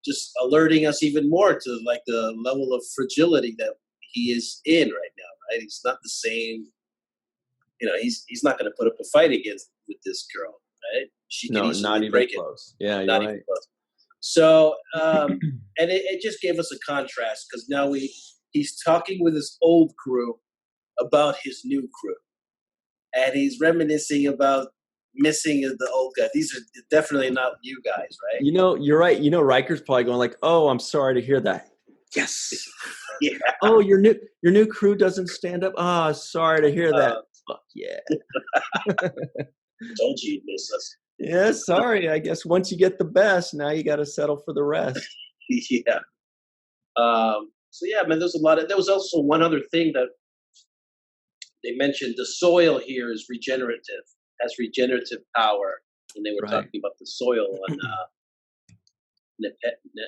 just alerting us even more to like the level of fragility that he is in right now, right? He's not the same, he's not going to put up a fight with this girl, right? She can easily break it.
Close. Yeah, you're
not
right.
even close. So, and it just gave us a contrast because now he's talking with his old crew about his new crew. And he's reminiscing about missing the old guy. These are definitely not you guys, right?
You're right. Riker's probably going like, "Oh, I'm sorry to hear that." Yes.
Yeah.
Oh, your new crew doesn't stand up. Oh, sorry to hear that. Fuck yeah.
Told you you'd miss us.
Yeah, sorry. I guess once you get the best, now you got to settle for the rest.
Yeah. So yeah, man. There was also one other thing that they mentioned. The soil here is regenerative. Has regenerative power, and they were talking about the soil on Nepenthe. Yeah,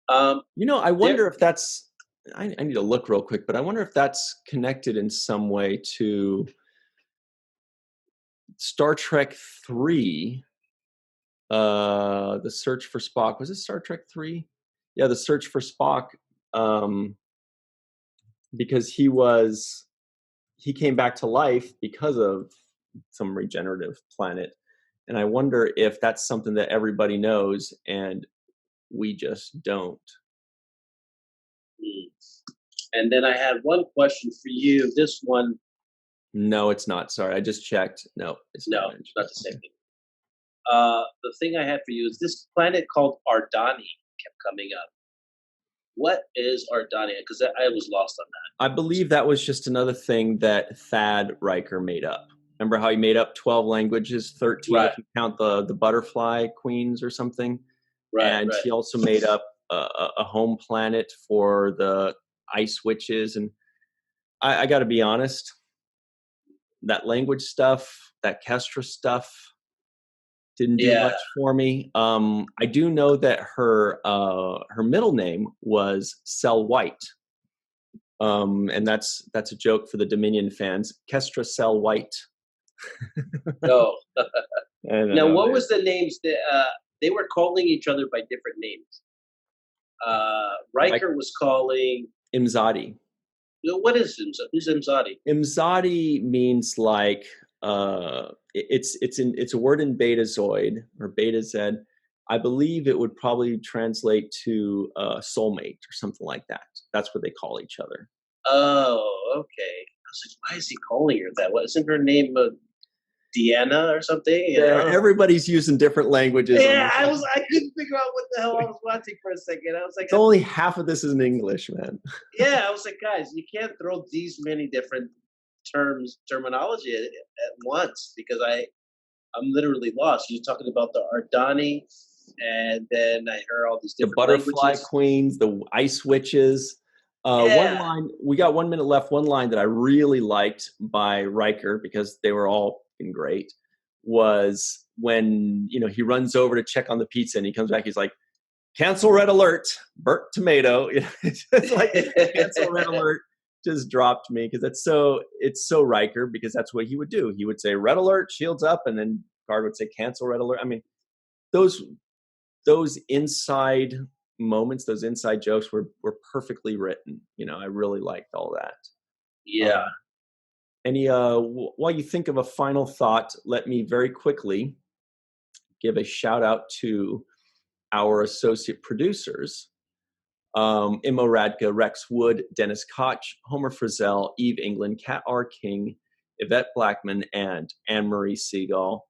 Nepenthe.
I wonder if that's. I need to look real quick, but I wonder if that's connected in some way to Star Trek 3. The Search for Spock. Was it Star Trek 3? Yeah, the Search for Spock. Because he came back to life because of some regenerative planet. And I wonder if that's something that everybody knows and we just don't.
And then I had one question for you. This one.
No, it's not. Sorry, I just checked. No, it's not
the same thing. The thing I had for you is this planet called Ardani kept coming up. What is Ardania? Because I was lost on that.
I believe that was just another thing that Thad Riker made up. Remember how he made up 12 languages, 13 if you count the butterfly queens or something?
Right.
And he also made up a home planet for the ice witches. And I got to be honest, that language stuff, that Kestra stuff, didn't do much for me. I do know that her middle name was Cell White, and that's a joke for the Dominion fans. Kestra Cell White.
No. Now, what was the names that they were calling each other by different names? Riker was calling
Imzadi.
What is Imzadi? Who's Imzadi?
Imzadi means like it's a word in Betazoid or Beta Z I believe it would probably translate to soulmate or something like that. That's what they call each other.
Oh, okay. I was like, why is he calling her that? What isn't her name Deanna or something? You
Yeah,
know?
everybody's using different languages.
Yeah, I couldn't figure out what the hell I was watching for a second. I was like,
It's only half of this is in English, man.
yeah, I was like, guys, you can't throw these many different terminology at once because I'm literally lost. You're talking about the Ardani, and then I heard all these
The
different
butterfly
languages.
queens, the ice witches. One
Yeah.
line, we got 1 minute left. One line that I really liked by Riker, because they were all great, was when, he runs over to check on the pizza and he comes back, he's like, cancel red alert, burnt tomato. It's like cancel red alert just dropped me, because it's so Riker, because that's what he would do. He would say red alert, shields up, and then Picard would say cancel red alert. I mean, those inside moments, those inside jokes were perfectly written. I really liked all that.
Yeah.
While you think of a final thought, let me very quickly give a shout out to our associate producers, Immo Radka, Rex Wood, Dennis Koch, Homer Frizzell, Eve England, Kat R. King, Yvette Blackmon, and Marie Segal.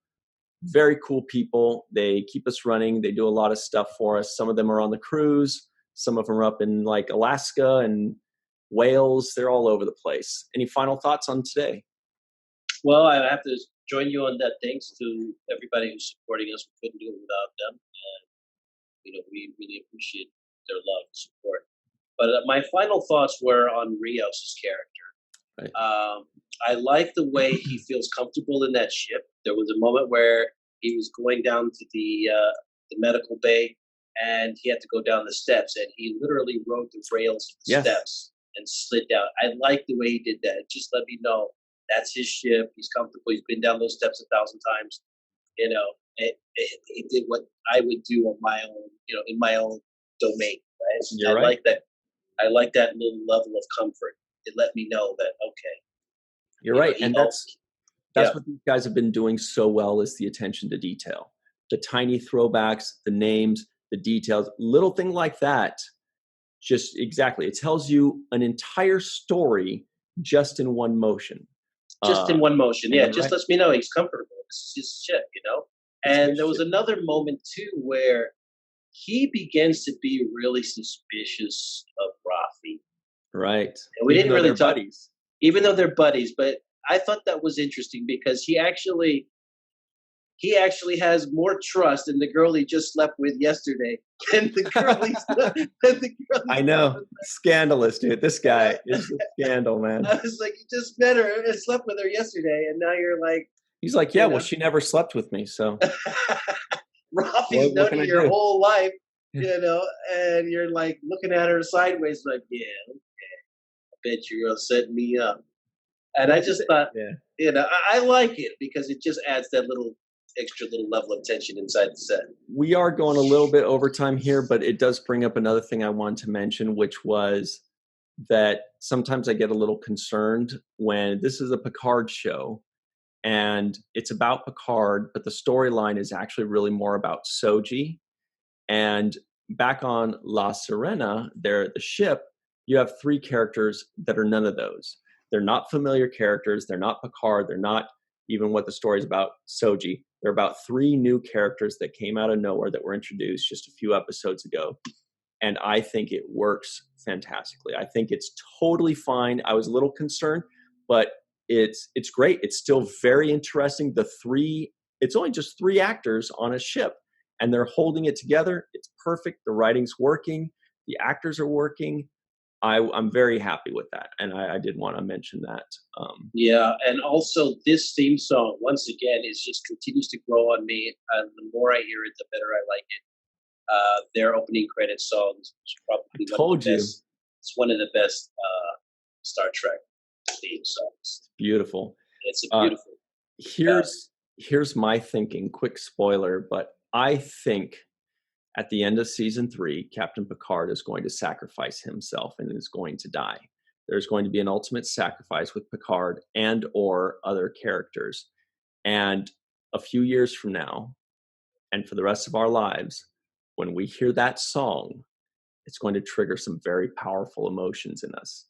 Very cool people. They keep us running. They do a lot of stuff for us. Some of them are on the cruise. Some of them are up in like Alaska and Wales. They're all over the place. Any final thoughts on today?
Well, I have to join you on that. Thanks to everybody who's supporting us. We couldn't do it without them. And, we really appreciate their love and support. But my final thoughts were on Rios' character.
Right.
I like the way he feels comfortable in that ship. There was a moment where he was going down to the medical bay, and he had to go down the steps, and he literally rode the rails of the steps and slid down. I like the way he did that. It just let me know that's his ship. He's comfortable. He's been down those steps 1,000 times. He did what I would do on my own, in my own domain. Right?
You're right.
I like that little level of comfort. It let me know that, okay.
You're right. And that's what these guys have been doing so well, is the attention to detail. The tiny throwbacks, the names, the details, little thing like that. Just exactly. It tells you an entire story just in one motion.
Just in one motion. Yeah. Just lets me know he's comfortable. This is his ship, And there was another moment too where he begins to be really suspicious of Rafi.
Right.
And we didn't really talk, buddies. Even though they're buddies, but I thought that was interesting because he actually has more trust in the girl he just slept with yesterday than the girl
I know. Scandalous, dude. This guy is a scandal, man.
I was like, you just met her and slept with her yesterday, and now you're like...
He's like, yeah, well, she never slept with me, so...
Rafi's known you your whole life, and you're like looking at her sideways like, yeah, okay. I bet you're going to set me up. And I just thought, I like it because it just adds that extra little level of tension inside the set. We
are going a little bit over time here, but it does bring up another thing I wanted to mention, which was that sometimes I get a little concerned when this is a Picard show and it's about Picard, but the storyline is actually really more about Soji. And back on La Sirena, the ship, you have 3 characters that are none of those. They're not familiar characters. They're not Picard. They're not even what the story is about Soji. They're about 3 new characters that came out of nowhere that were introduced just a few episodes ago. And I think it works fantastically. I think it's totally fine. I was a little concerned, but it's great. It's still very interesting. It's only just 3 actors on a ship, and they're holding it together. It's perfect. The writing's working. The actors are working. I'm very happy with that, and I did want to mention that.
And also this theme song, once again, just continues to grow on me. The more I hear it, the better I like it. Their opening credits songs is probably one of the best. It's one of the best Star Trek theme songs.
Beautiful.
It's a beautiful.
Here's my thinking. Quick spoiler, but I think at the end of season 3, Captain Picard is going to sacrifice himself and is going to die. There's going to be an ultimate sacrifice with Picard and or other characters. And a few years from now, and for the rest of our lives, when we hear that song, it's going to trigger some very powerful emotions in us,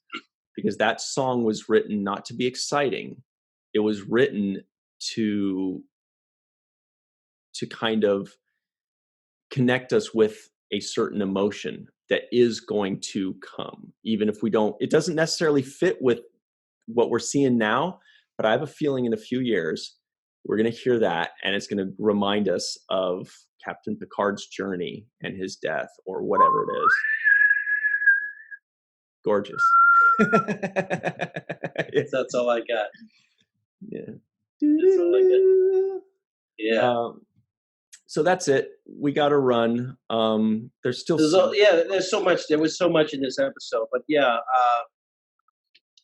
because that song was written not to be exciting. It was written to kind of connect us with a certain emotion that is going to come, even if we don't, it doesn't necessarily fit with what we're seeing now, but I have a feeling in a few years, we're going to hear that, and it's going to remind us of Captain Picard's journey and his death, or whatever it is. Gorgeous.
That's all I got.
Yeah.
That's all I got. Yeah.
So that's it. We got to run. There's still
there's so much. There was so much in this episode, but yeah,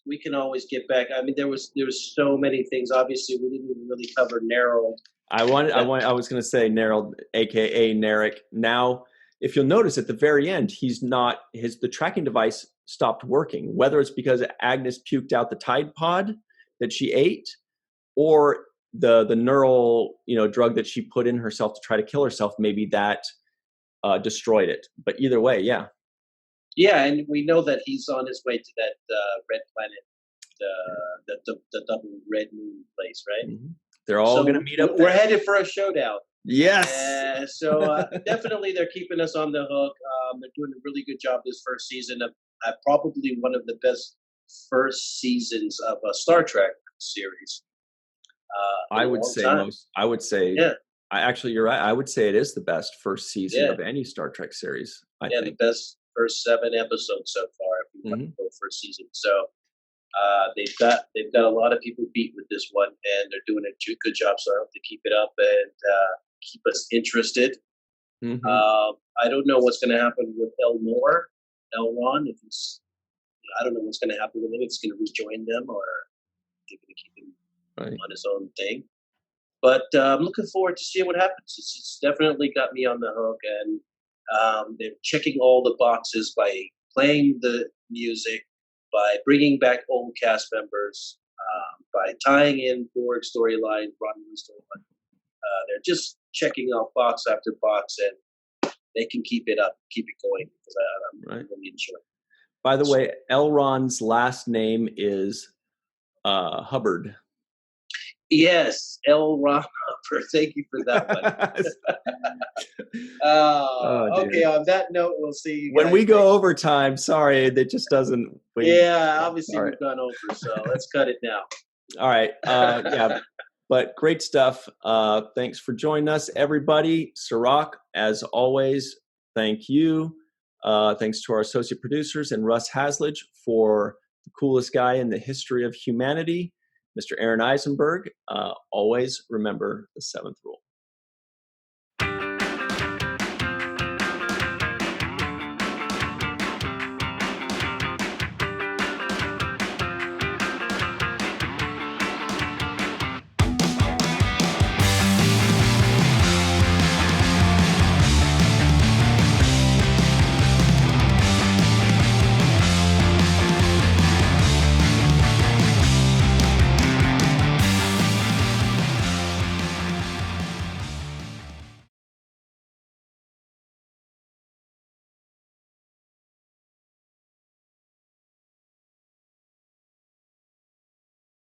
we can always get back. I mean, there was so many things. Obviously, we didn't even really cover Narrow.
I was going to say Narrow, aka Narek. Now, if you'll notice at the very end, the tracking device stopped working. Whether it's because Agnes puked out the Tide Pod that she ate, or the neural drug that she put in herself to try to kill herself, maybe that destroyed it. But either way, yeah.
Yeah, and we know that he's on his way to that red planet, the double red moon place, right?
Mm-hmm. They're all going to meet up.
We're headed for a showdown.
Yes.
So definitely they're keeping us on the hook. They're doing a really good job this first season. Probably one of the best first seasons of a Star Trek series.
I would say,
yeah.
You're right. I would say it is the best first season of any Star Trek series. I think.
The best first 7 episodes so far, if you want to go first season. So they've got a lot of people beat with this one, and they're doing a good job. So I hope to keep it up and keep us interested.
Mm-hmm.
I don't know what's going to happen with Elron. If he's, I don't know what's going to happen with him. If he's going to rejoin them, or they're going to keep him on his own thing. But I'm looking forward to seeing what happens. It's definitely got me on the hook, and they're checking all the boxes by playing the music, by bringing back old cast members, by tying in Borg storyline, Romulus storyline. They're just checking off box after box, and they can keep it up, keep it going, because I'm really enjoying it.
By the way, Elron's last name is Hubbard.
Yes, L. Ron Hubbard. Thank you for that one. Okay, on that note, we'll see you guys
when we go overtime. Sorry, that just doesn't.
Obviously we've gone over, so let's cut it now.
All right. But great stuff. Thanks for joining us, everybody. Sirach, as always, thank you. Thanks to our associate producers and Russ Hasledge for the coolest guy in the history of humanity, Mr. Aaron Eisenberg. Always remember the 7th rule.